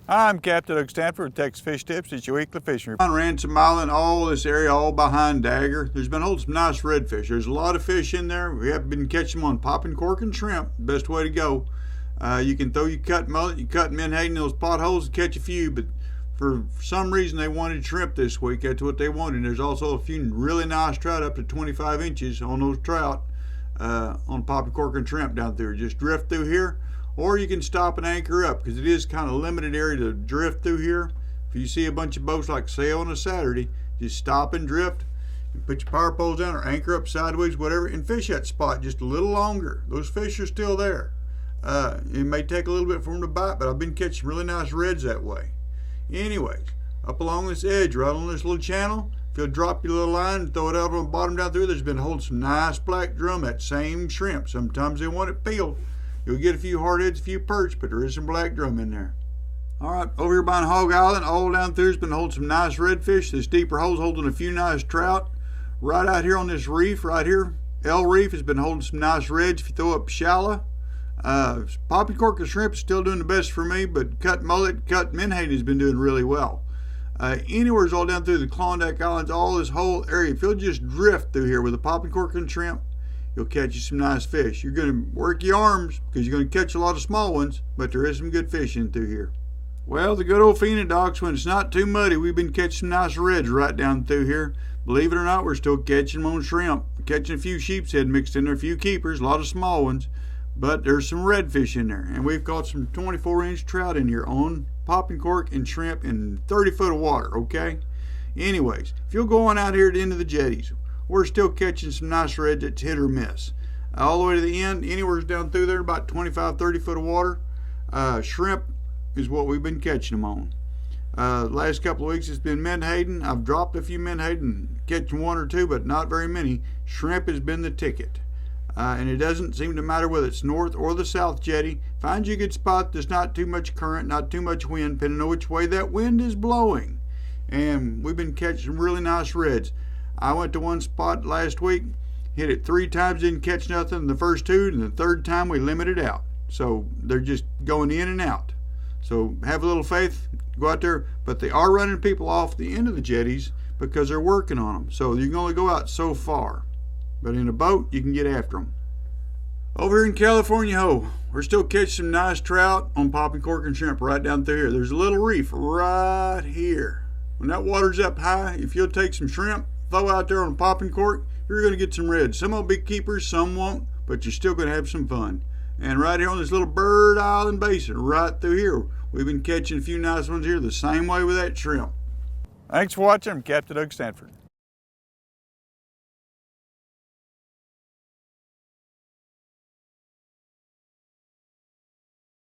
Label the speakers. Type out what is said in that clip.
Speaker 1: I'm Captain Stanford with Texas Fish Tips. It's your weekly fishing report.
Speaker 2: On Ransom Island, all this area, all behind Dagger, there's been holding some nice redfish. There's a lot of fish in there. We have been catching them on popping cork and shrimp. Best way to go. You can throw your cut mullet, you cut menhaden in those potholes and catch a few, but for some reason they wanted shrimp this week. That's what they wanted. There's also a few really nice trout up to 25 inches on those trout on popping cork and shrimp down there. Just drift through here, or you can stop and anchor up because it is kind of limited area to drift through here. If you see a bunch of boats like say on a Saturday, just stop and drift. Put your power poles down or anchor up sideways, whatever, and fish that spot just a little longer. Those fish are still there. It may take a little bit for them to bite, but I've been catching really nice reds that way. Anyways, up along this edge, right on this little channel, if you'll drop your little line and throw it out on the bottom down through, there's been holding some nice black drum, that same shrimp. Sometimes they want it peeled. You'll get a few hardheads, a few perch, but there is some black drum in there. All right, over here behind Hog Island, all down through has been holding some nice redfish. This deeper hole's holding a few nice trout. Right out here on this reef, right here, L Reef has been holding some nice reds if you throw up shallow. Popping cork and shrimp is still doing the best for me, but cut mullet, cut menhaden has been doing really well. Anywhere's all down through the Klondike Islands, all this whole area. If you'll just drift through here with a popping cork and shrimp, you'll catch you some nice fish. You're going to work your arms because you're going to catch a lot of small ones, but there is some good fishing through here. Well, the good old Phoenix, when it's not too muddy, we've been catching some nice reds right down through here. Believe it or not, we're still catching them on shrimp. Catching a few sheep's head mixed in there, a few keepers, a lot of small ones. But there's some redfish in there, and we've caught some 24-inch trout in here on popping cork and shrimp in 30 foot of water, okay? Anyways, if you'll go on out here to the end of the jetties, we're still catching some nice reds that's hit or miss. All the way to the end, anywhere's down through there, about 25, 30 foot of water. Shrimp is what we've been catching them on. Last couple of weeks it's been menhaden. I've dropped a few menhaden, catching one or two, but not very many. Shrimp has been the ticket. And it doesn't seem to matter whether it's north or the south jetty. Find you a good spot that's not too much current, not too much wind, depending on which way that wind is blowing. And we've been catching really nice reds. I went to one spot last week, hit it 3 times, didn't catch nothing the first 2, and the third time we limited out. So they're just going in and out. So have a little faith, go out there, but they are running people off the end of the jetties because they're working on them. So you can only go out so far. But in a boat, you can get after them. Over here in California, we're still catching some nice trout on popping cork and shrimp right down through here. There's a little reef right here. When that water's up high, if you'll take some shrimp, throw out there on popping cork, you're going to get some reds. Some will be keepers, some won't, but you're still going to have some fun. And right here on this little Bird Island Basin, right through here, we've been catching a few nice ones here the same way with that shrimp.
Speaker 1: Thanks for watching. I'm Captain Stanford.